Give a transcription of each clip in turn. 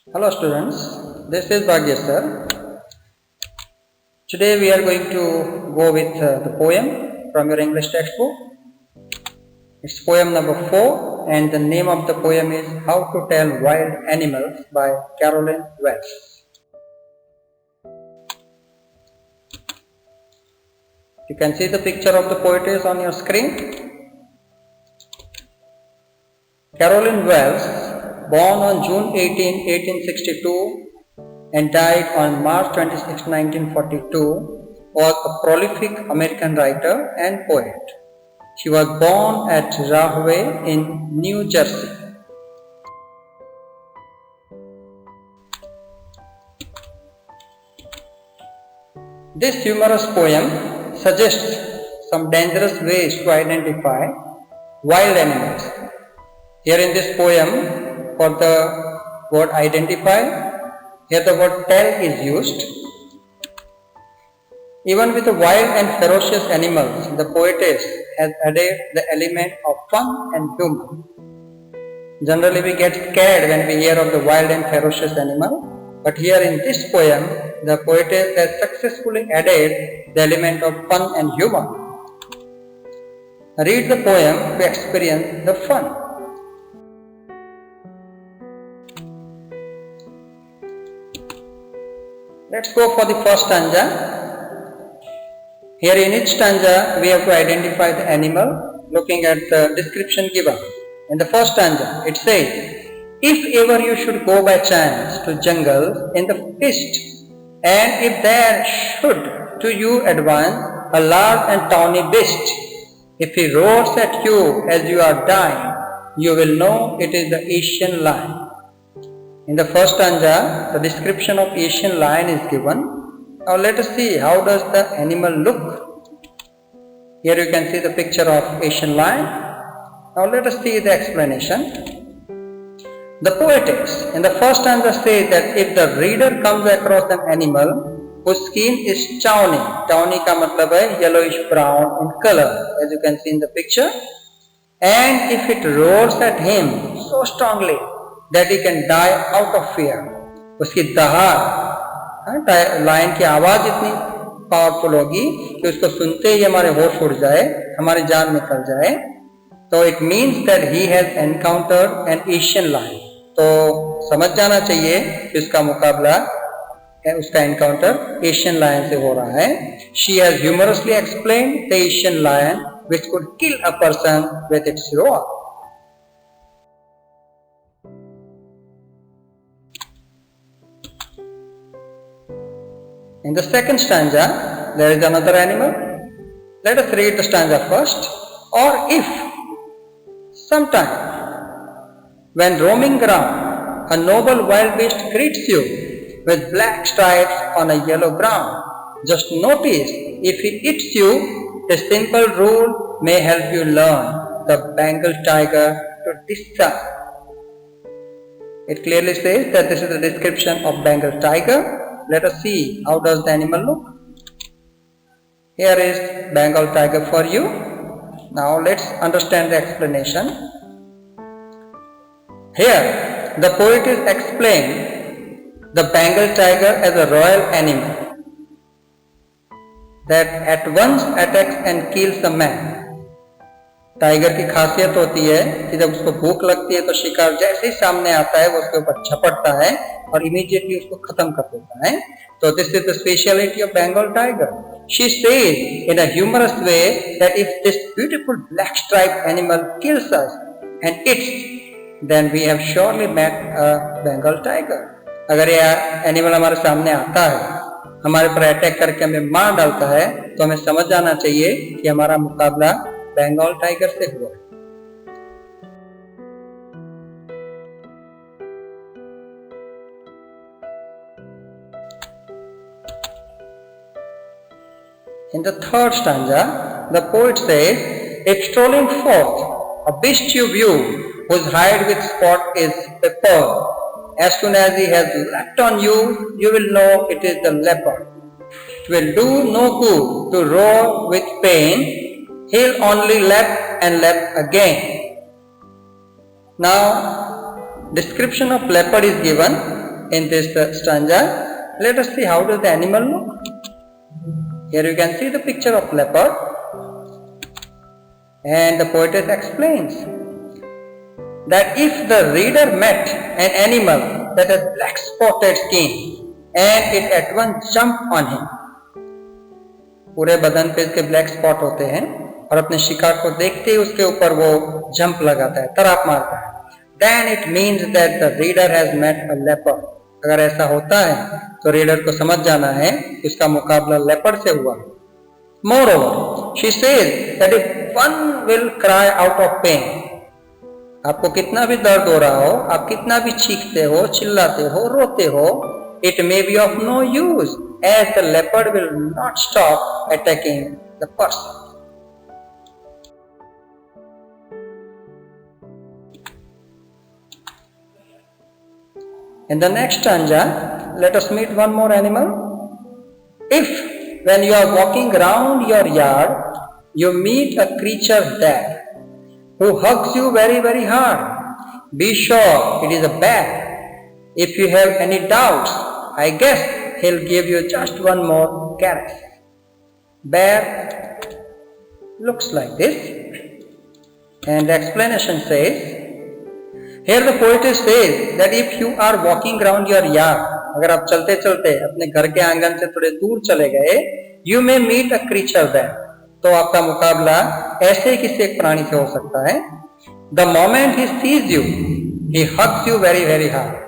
Hello students, this is Bhagya sir. Today we are going to go with the poem from your English textbook. It's poem number 4 and the name of the poem is How to Tell Wild Animals by Carolyn Wells. You can see the picture of the poetess on your screen. Carolyn Wells, born on June 18, 1862 and died on March 26, 1942, was a prolific American writer and poet. She was born at Rahway in New Jersey. This humorous poem suggests some dangerous ways to identify wild animals. Here in this poem, for the word identify, here the word tell is used. Even with the wild and ferocious animals, the poetess has added the element of fun and humor. Generally we get scared when we hear of the wild and ferocious animal, but here in this poem, the poetess has successfully added the element of fun and humor. Read the poem to experience the fun. Let's go for the first stanza. Here in each stanza, we have to identify the animal looking at the description given. In the first stanza, it says, if ever you should go by chance to jungles in the east, and if there should to you advance a large and tawny beast, if he roars at you as you are dying, you will know it is the Asian lion. In the first stanza, the description of Asian lion is given. Now let us see how does the animal look. Here you can see the picture of Asian lion. Now let us see the explanation. The poetess in the first stanza says that if the reader comes across an animal whose skin is tawny का मतलब है yellowish brown in color, as you can see in the picture, and if it roars at him so strongly that he can die out of fear, उसकी दहाड़ lion की आवाज इतनी powerful होगी कि उसको सुनते ही हमारे होश उड़ जाए, हमारी जान निकल जाए. तो it means that he has encountered an Asian lion. तो समझ जाना चाहिए कि उसका मुकाबला उसका एनकाउंटर एशियन लायन से हो रहा है. She has humorously explained the Asian lion which could kill a person with its roar. In the second stanza, there is another animal. Let us read the stanza first. Or if, sometime, when roaming ground, a noble wild beast greets you with black stripes on a yellow ground, just notice if he eats you, a simple rule may help you learn the Bengal tiger to decide. It clearly says that this is a description of Bengal tiger. Let us see how does the animal look. Here is Bengal tiger for you. Now let's understand the explanation. Here the poet is explaining the Bengal tiger as a royal animal that at once attacks and kills a man. Tiger की खासियत होती है कि जब उसको भूख लगती है तो शिकार जैसे ही सामने आता है वो उसके ऊपर झपटता है और इमीडिएटली उसको खत्म कर देता है. तो this is the speciality of Bengal tiger. She says in a humorous way that if this beautiful black striped animal kills us and eats, then we have surely met a Bengal tiger. अगर यह animal हमारे सामने आता है, हमारे पर attack करके हमें मार डालता है, तो हमें समझ जाना चाहिए कि हमारा मुकाबला बंगाल टाइगर से हुआ. In the third stanza, the poet says, if strolling forth a beast you view whose hide with spot is peppered, as soon as he has leapt on you, you will know it is the leopard. It will do no good to roar with pain, he'll only lap and lap again. Now, description of leopard is given. in this stanza. Let us see how does the animal look. Here you can see the picture of leopard, and the poetess explains that if the reader met an animal that has black spotted skin and it at once jumped on him, पूरे बदन पे इसके black spot होते हैं और अपने शिकार को देखते ही उसके ऊपर वो जंप लगाता है, तड़ाप मारता है, then it means that the reader has met a leopard. अगर ऐसा होता है तो रीडर को समझ जाना है कि उसका मुकाबला लेपर्ड से हुआ। Moreover, she says that if one will cry out of pain, आपको कितना भी दर्द हो रहा हो, आप कितना भी चीखते हो, चिल्लाते हो, रोते हो, it may be of no use as the leopard will not stop attacking the person. In the next stanza, let us meet one more animal. If when you are walking around your yard, you meet a creature there who hugs you very, very hard, be sure it is a bear. If you have any doubts, I guess he'll give you just one more caress. Bear looks like this, and the explanation says, here the poetess says that if you are walking around your yard, अगर आप चलते चलते अपने घर के आंगन से थोड़े दूर चले गए, you may meet a creature there, तो आपका मुकाबला ऐसे किसी एक प्राणी से हो सकता है। The moment he sees you, he hugs you very, very hard.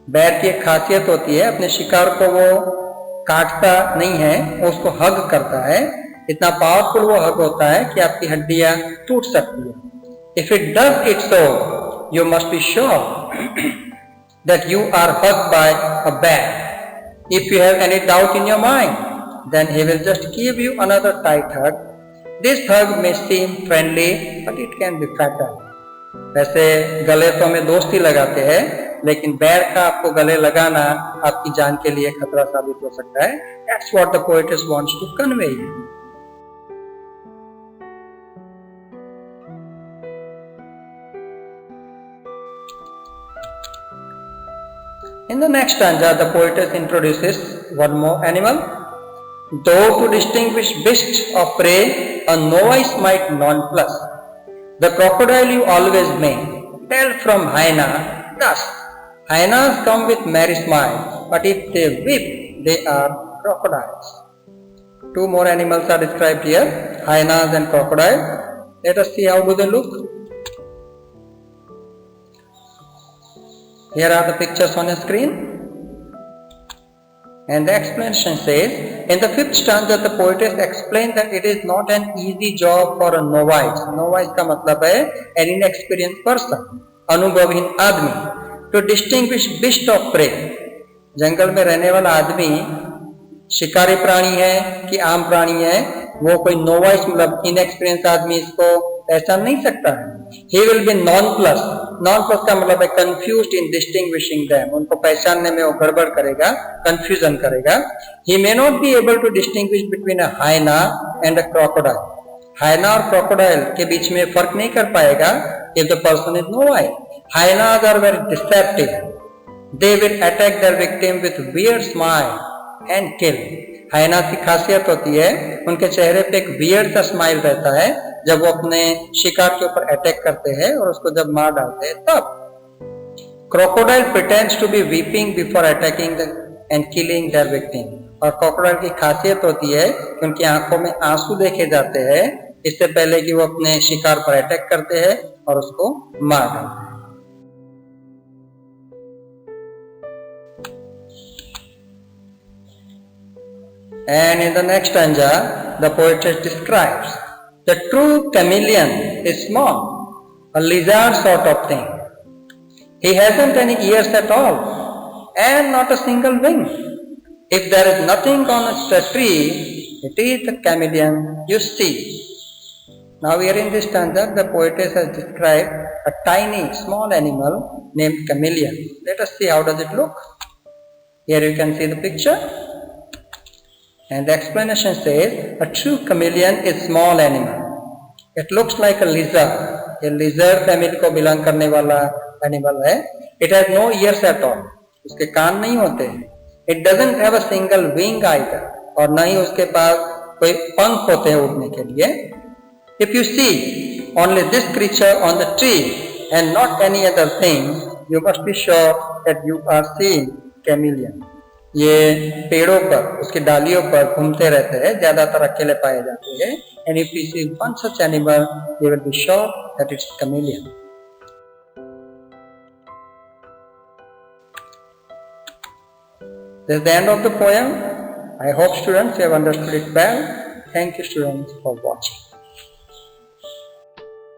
बैर की एक खासियत होती है, अपने शिकार को वो काटता नहीं है, वो उसको हग करता है। इतना पावरफुल वो हग होता है कि आपकी हड्डियां टूट सकती है। If it does it so, you must be sure that you are hugged by a bear. If you have any doubt in your mind, then he will just give you another tight hug. This hug may seem friendly, but it can be fatal. वैसे गले तो हमें दोस्ती लगाते हैं, लेकिन बैर का आपको गले लगाना आपकी जान के लिए खतरा साबित हो सकता है। That's what the poetess wants to convey. In the next stanza, the poetess introduces one more animal. Though to distinguish beasts of prey, a novice might nonplus. The crocodile you always may tell from hyena. Thus, hyenas come with merry smile, but if they weep, they are crocodiles. Two more animals are described here, hyenas and crocodile. Let us see how do they look. Here are the pictures on the screen. And the explanation says, in the fifth stanza, the poetess explains that it is not an easy job for a novice. Novice का मतलब है an inexperienced person, अनुभवहीन आदमी, to distinguish beast of prey. जंगल में रहने वाला आदमी शिकारी प्राणी है कि आम प्राणी है, वो कोई नोवाइस मतलब इनएक्सपीरियंस आदमी इसको पहचान नहीं सकता है। He will be nonplus. Nonplus का मतलब है confused in distinguishing them. उनको पहचानने में वो गड़बड़ करेगा, confusion करेगा। He may not be able to distinguish between a hyena and a crocodile. Hyena और crocodile के बीच में फर्क नहीं कर पाएगा if the person is novice. Hyenas are very deceptive. They will attack their victim with weird smile and kill. हायना की खासियत होती है, उनके चेहरे पे एक वियर्ड सा स्माइल रहता है जब वो अपने शिकार के ऊपर अटैक करते हैं और उसको जब मार डालते हैं तब। Crocodile pretends to be weeping before attacking and killing their victim. और क्रोकोडाइल की खासियत होती है कि उनकी आंखों में आंसू देखे जाते हैं इससे पहले कि वो अपने शिकार पर अटैक करते हैं और उसको मार डालते हैं। And in the next stanza, the poetess describes the true chameleon is small, a lizard sort of thing. He hasn't any ears at all, and not a single wing. If there is nothing on a tree, it is the chameleon you see. Now here in this stanza, the poetess has described a tiny, small animal named chameleon. Let us see how does it look. Here you can see the picture. And the explanation says, a true chameleon is small animal. It looks like a lizard. ये lizard family को belong करने वाला animal है. It has no ears at all. उसके कान नहीं होते हैं. It doesn't have a single wing either, और न ही उसके पास कोई पंख होते हैं उड़ने के लिए. If you see only this creature on the tree and not any other thing, you must be sure that you are seeing chameleon. ये पेड़ों पर, उसकी डालियों पर घूमते रहते हैं, ज्यादातर अकेले पाए जाते हैं. And if you see one such animal, you will be sure that it's chameleon. This is the end of the poem. I hope students you have understood it well. Thank you students for watching.